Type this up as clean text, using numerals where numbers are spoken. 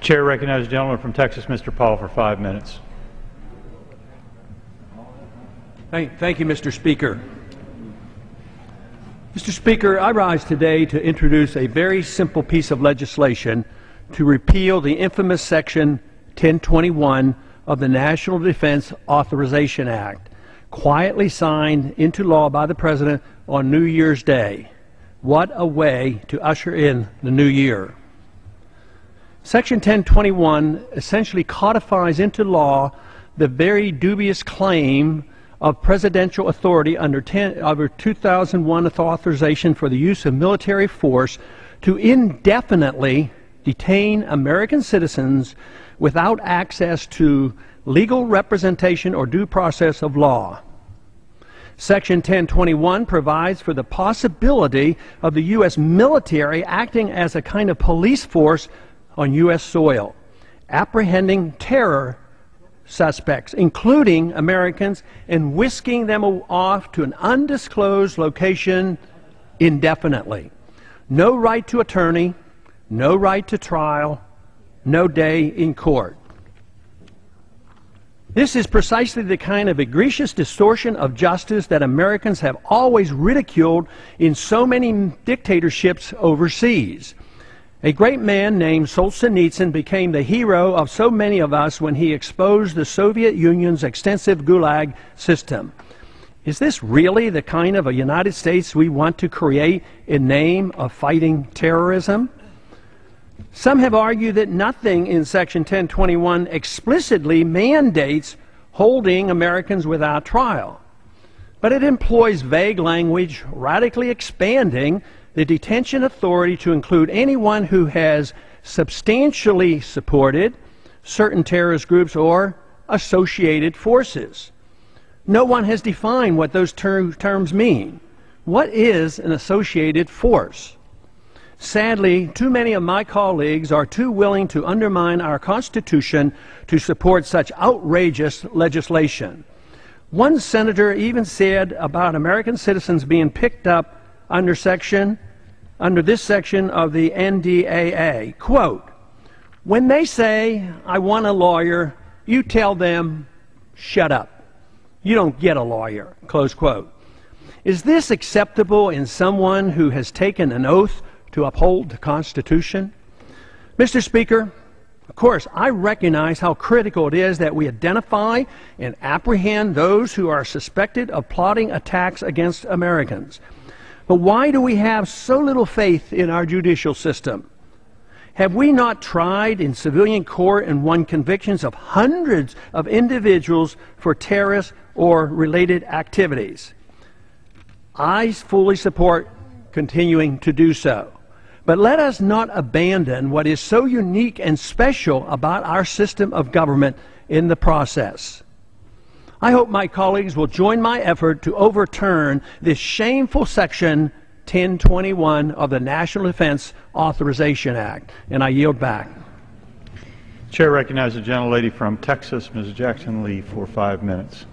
Chair recognizes the gentleman from Texas, Mr. Paul, for 5 minutes. Thank you, Mr. Speaker. Mr. Speaker, I rise today to introduce a very simple piece of legislation to repeal the infamous Section 1021 of the National Defense Authorization Act, quietly signed into law by the President on New Year's Day. What a way to usher in the new year. Section 1021 essentially codifies into law the very dubious claim of presidential authority under 2001 authorization for the use of military force to indefinitely detain American citizens without access to legal representation or due process of law. Section 1021 provides for the possibility of the U.S. military acting as a kind of police force on U.S. soil, apprehending terror suspects, including Americans, and whisking them off to an undisclosed location indefinitely. No right to attorney, no right to trial, no day in court. This is precisely the kind of egregious distortion of justice that Americans have always ridiculed in so many dictatorships overseas. A great man named Solzhenitsyn became the hero of so many of us when he exposed the Soviet Union's extensive Gulag system. Is this really the kind of a United States we want to create in name of fighting terrorism? Some have argued that nothing in Section 1021 explicitly mandates holding Americans without trial, but it employs vague language, radically expanding the detention authority to include anyone who has substantially supported certain terrorist groups or associated forces. No one has defined what those terms mean. What is an associated force? Sadly, too many of my colleagues are too willing to undermine our Constitution to support such outrageous legislation. One senator even said about American citizens being picked up under this section of the NDAA, quote, "When they say, 'I want a lawyer,' you tell them, 'Shut up. You don't get a lawyer,'" close quote. Is this acceptable in someone who has taken an oath to uphold the Constitution? Mr. Speaker, of course, I recognize how critical it is that we identify and apprehend those who are suspected of plotting attacks against Americans. But why do we have so little faith in our judicial system? Have we not tried in civilian court and won convictions of hundreds of individuals for terrorist or related activities? I fully support continuing to do so. But let us not abandon what is so unique and special about our system of government in the process. I hope my colleagues will join my effort to overturn this shameful Section 1021 of the National Defense Authorization Act. And I yield back. Chair recognizes the gentlelady from Texas, Ms. Jackson Lee, for 5 minutes.